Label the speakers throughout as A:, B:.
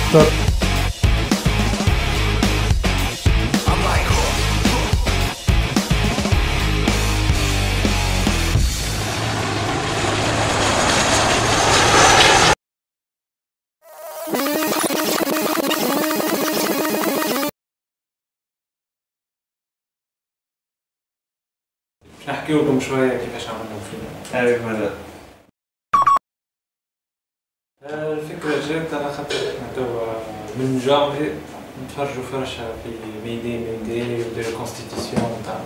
A: أكثر.
B: نحكي لكم شوية كيفاش عملنا الفيلم.
C: أيوة ماذا؟
B: الفكرة جات على خاطر احنا توا من جانفي نتفرجوا فرشة في ميدي ودير كونستيتيسيون تاع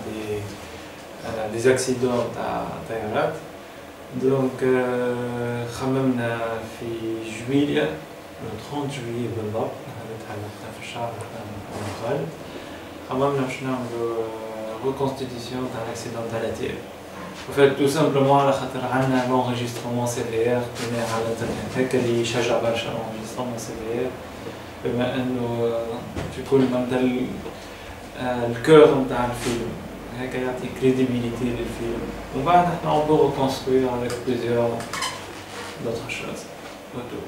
B: دي زاكسيدون تاع طيارات. دونك خممنا في جويلية 30 جويلية بالضبط، هذا في الشهر احنا خالد خممنا باش نعملوا reconstitution d'un accident à la télé. En fait, tout simplement, على خاطر عندنا l'enregistrement CVR كنا على الانترنت هكا اللي يشجع برشا l'enregistrement CVR بما انه تكون مثل الكور نتاع الفيلم هكا يعطي كريديبيليتي للفيلم. ومن بعد احنا on peut reconstruire avec plusieurs d'autres choses autour.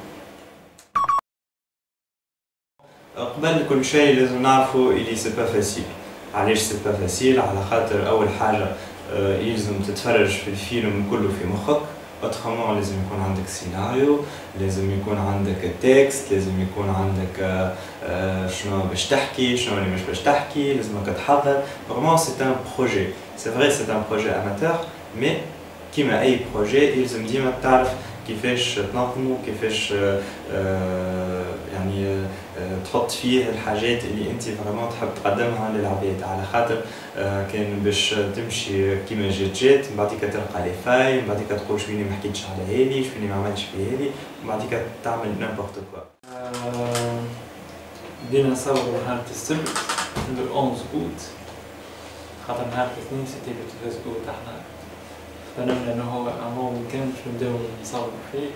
C: قبل كل شيء لازم نعرفوا اللي سي با فاسيل. علاش سي با فاسيل؟ على خاطر اول حاجه يلزم تتفرج في الفيلم كله في مخك، اوترومون لازم يكون عندك سيناريو، لازم يكون عندك تكست، لازم يكون عندك شنو باش تحكي، شنو اللي مش باش تحكي، لازمك تحضر. فريمون سي ان بروجي، سي فري سي ان بروجي اماتور، مي كيما اي بروجي يلزم ديما تعرف كيفاش تنظمو، كيفاش يعني تحط فيه الحاجات اللي انت فريمون تحب تقدمها للعباد. على خاطر كان باش تمشي كيما جات من بعديك تلقى لي فاي، من بعديك تقول شويني ما حكيتش على هذه، شويني ما عملتش في هذه، من بعديك تعمل نيمبورت كوا.
B: بدينا نصوروا نهار السبت لو 11 اوت، خاطر نهار الاثنين سيتي لو 13 اوت احنا اخترنا انه هو امور مكان باش نبداو نصوروا فيه.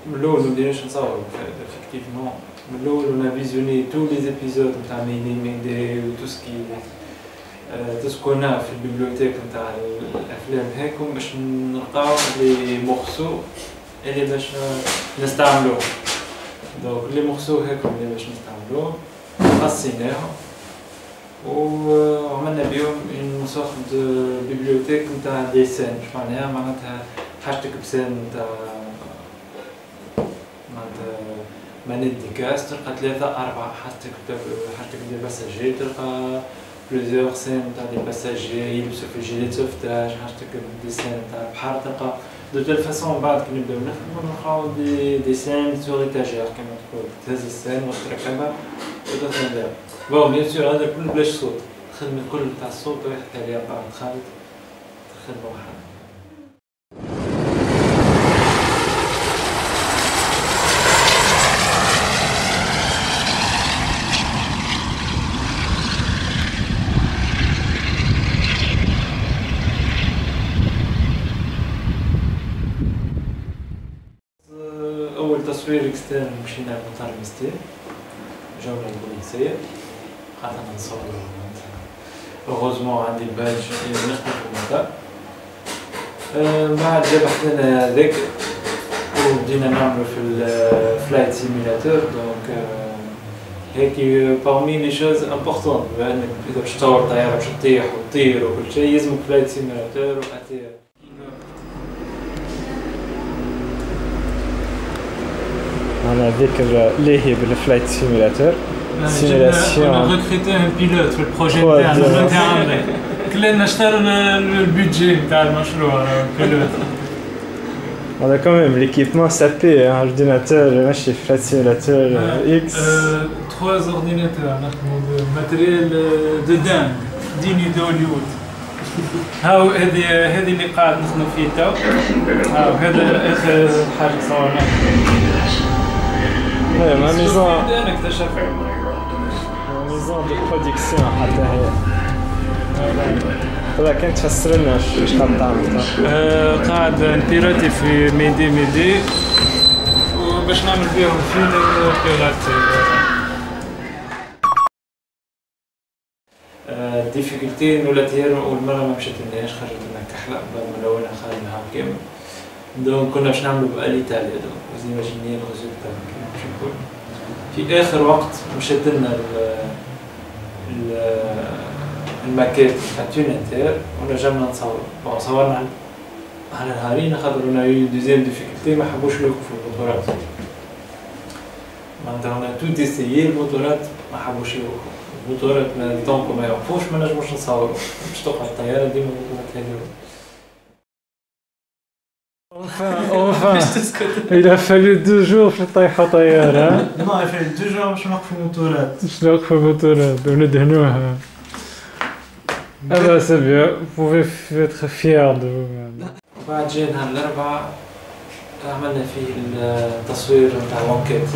B: من الأول مبديناش نصورو effectivement، من الأول on a visionné tous les épisodes نتاع ميدي و tout ce qu'on a في البيبليوتيك نتاع الأفلام هاكم باش نلقاو لي مورسو اللي باش نستعملوهم. دونك لي مورسو هاكم اللي باش نستعملوهم قصيناهم وعملنا بيهم une sorte de bibliothèque نتاع دي سين. واش معناها حاجتك بسين نتاع مانيت ديكاس تلقى 3 4 حاجتك دي باساجي، تلقى بلوزيور سين تاع دي باساجي يلبسو في جيلي سوفتاج، حاجتك دي سين تاع البحر تلقى دو تيل فاسون. بعد كي نبداو نخدمو نلقاو دي سين سور ايتاجير كيما تقول، تهز السين وتركبها وتخدمها. بون بيان سور هذا كل بلاش صوت، الخدمة الكل تاع الصوت رايحة عليها بعد خالد الخدمة وحدها. أول تصوير إكسترن مشينا لمطار مستير، جاونا البوليسية قعدنا نصورو. هوغوزمون عندي الباج اللي نخدم في المطار. بعد ذبح لنا هذاك وبدينا نعملو في الفلايت سيميلاتور. دونك هيكي parmi les choses importantes، بأنك إذا باش تصور طيارة باش تطيح وتطير وكل شيء يلزمك فلايت سيميلاتور وأتير.
A: أنا ذكر لاهي بالفلايت سيميلاتور.
B: سيميلاسيون. On a recruté un pilote في البروجي تاعنا تاع كلنا اشترينا البيدجي تاع المشروع بيلوت.
A: هذا كمان ليكيبمون سابي اورديناتور ماشي فلايت سيميلاتور اكس.
B: 3 اورديناتور نخدمو ماتريال دو دان ديني دوليود. هاو هذه اللي قاعد نخدم فيه تو. هاو هذا اخر حاجه صورناها.
A: هاي ما ميزون.
B: انا اكتشفت
A: ميزون دو برودكسيون حتى هي. هذا كان تفسر لنا اش قاعد تعمل؟
B: قاعد نبيراتي في ميدي وباش نعمل بيهم فيلم بيراتي. الديفيكولتي ولات هي أول مرة ما مشيت لهاش، خرجت لنا كحلة من الأول خارجها كامل. دونك كنا باش نعملوا بقى لإيطاليا دونك وزيماجيني الريزولتا باش يكون في آخر وقت مشات لنا الماكيت تاع تونيتير ونجمنا نصور بون صورنا على نهارين خاطر انا يو دوزيام ديفيكولتي ما حبوش يوقفوا الموتورات معناتها انا تو ديسيي الموتورات ما حبوش يوقفوا الموتورات ما طونكو ما يوقفوش ما نجموش نصوروا باش تقعد الطياره ديما الموتورات هذو
A: Il a fallu 2 jours pour طيحوا طيارة.
C: Non, il fait 2 jours باش نوقفوا الموتورات.
A: باش نوقفوا الموتورات وندهنوها. Ah bah c'est bien, vous pouvez être fiers de vous-même.
B: وبعد جا نهار الأربعاء عملنا فيه التصوير نتاع لونكيت.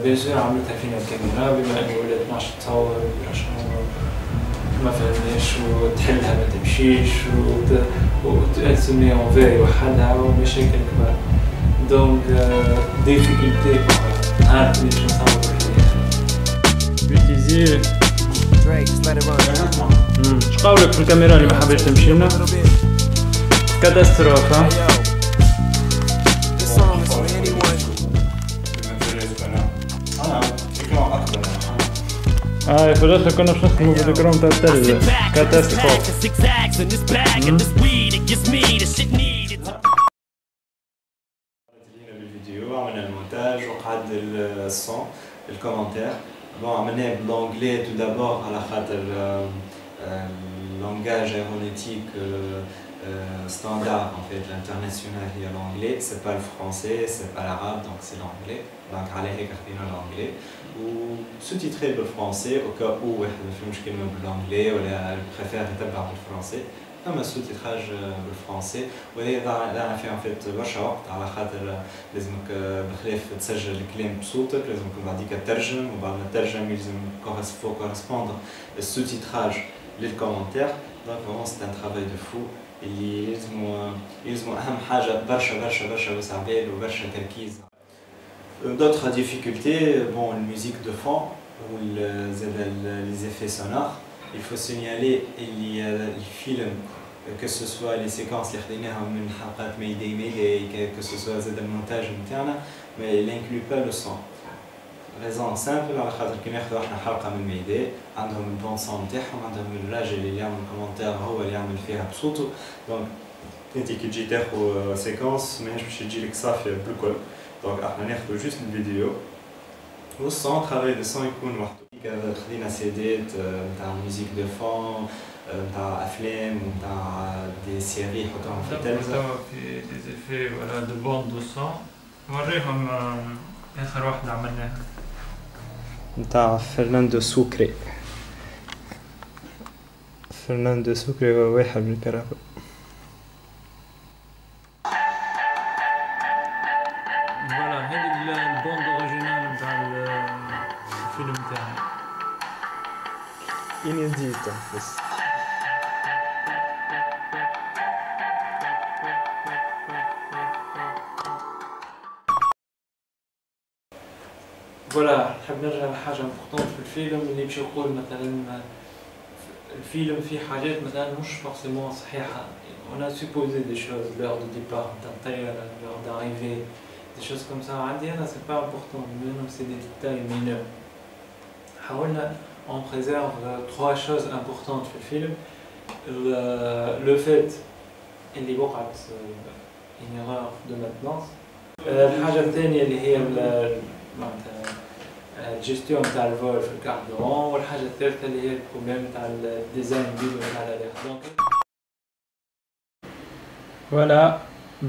B: بيان سور عملتها فينا الكاميرا بما انه ولات ماش تصور ما فهمناش وتحلها ما تمشيش وتسميها اونفير وحدها ومشاكل كبار دونك ديفيكولتي نهار اللي باش نصور فيه
A: بيتيزي اش قولك في الكاميرا اللي ما حبيتش تمشي لنا؟ كاتاستروف في الاخر كنا باش نخدمو بالكروم تاع الثلج كاتاستروف
C: بالفيديو عملنا المونتاج وقعد الصون الكومنتير بون عملناه بالانجلي تو دابور على خاطر اللونجاج ايرونيتيك standard en fait, l'international il y a l'anglais, c'est pas le français, c'est pas l'arabe, donc c'est l'anglais. Donc على هيك اخذنا l'anglais وسو-titré بالفرنسي au cas où واحد ما فهمش كلمة بالانجلي ولا بريفير يتبع بالفرنسي اما سو-titrage بالفرنسي وهذا ضيعنا فيه en fait برشا وقت على خاطر لازمك بخلاف تسجل الكلام بصوتك لازمك بعديك تترجم وبعد ما تترجم يلزم correspondre السو-titrage للكومنتير donc vraiment c'est un travail de fou اللي يلزموا اهم حاجه برشا وسع بال وبرشا تركيز. D'autres difficultés, bon, la musique de fond ou les effets sonores. Il faut signaler les films, que ce soit les séquences اللي خديناها من حلقات ميدي que ce soit زاد المونتاج نتاعنا mais il n'inclut pas le son. ريزون سامبل على خاطر كي ناخذ احنا حلقه من ميدي عندهم البون سون نتاعهم عندهم الراجل اللي يعمل كومنتير هو اللي يعمل فيها بصوته دونك انت كي تجي تاخذ سيكونس ماهيش باش تجيلك صافيه بالكل دونك احنا ناخذ جوست الفيديو والصون ترافاي دو سون يكون وحده خدينا سيديت نتاع ميوزيك دو فون نتاع افلام نتاع دي سيري حطوهم في التلفزه
B: في دي زيفي ولا دو بوند دو سون نوريهم اخر واحده عملناها
A: نتاع فرناندو سوكري هو واحد من الكرافة
B: فوالا هذه البوند اوريجينال نتاع الفيلم تاعي
A: انيديتا بس
B: فوالا نحب نرجع لحاجة امبورطونت في الفيلم اللي باش يقول مثلا الفيلم فيه حاجات مثلا مش فورسيمون صحيحة on a supposé des choses l'heure de départ نتاع الطيارة l'heure d'arrivée des choses comme ça عندي أنا c'est pas important منهم c'est des détails mineurs حاولنا on préserve 3 choses importantes في الفيلم le fait اللي وقعت une erreur de maintenance. الحاجة الثانية اللي هي معناتها الجيستيون تاع الفول في الكاربورون، والحاجة الثالثة اللي هي البروبليم تاع الديزاين فيديو تاع الريح.
A: Voilà,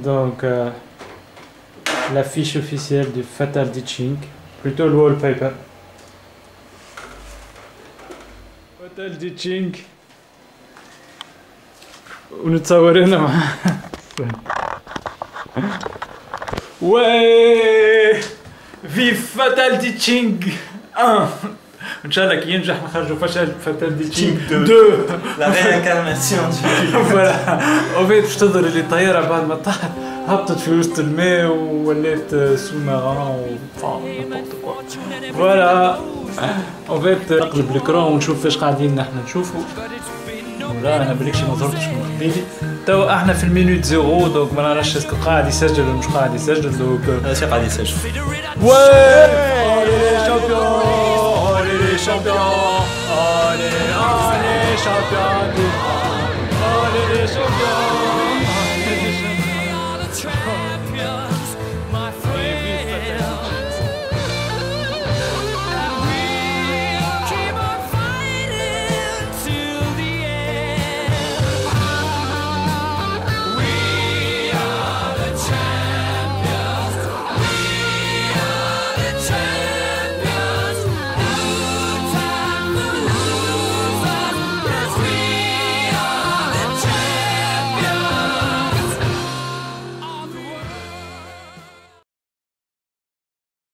A: donc la fiche officielle du Fatal Ditching, plutôt le wallpaper. Fatal Ditching. ونتصورنا مع Ouais, vive Fatal Ditching 1. ان شاء الله كي ينجح نخرجوا فاتال ديتشينغ 2
C: لا ريانكارناسيون.
A: فوالا وفيت باش تظهر اللي الطياره بعد ما طاحت هبطت في وسط الماء وولات سو ماران فوالا وفيت نقلب الكرون ونشوف فاش قاعدين نحن نشوفوا. لا انا بريكش ما ظهرتش من قبيلي. تو احنا في المينوت زيرو دونك ما نعرفش اسكو قاعد يسجل ولا مش قاعد يسجل. دونك
C: ماشي قاعد يسجل.
A: وي شامبيون champions, allez champions, allez les champions, allez les champions.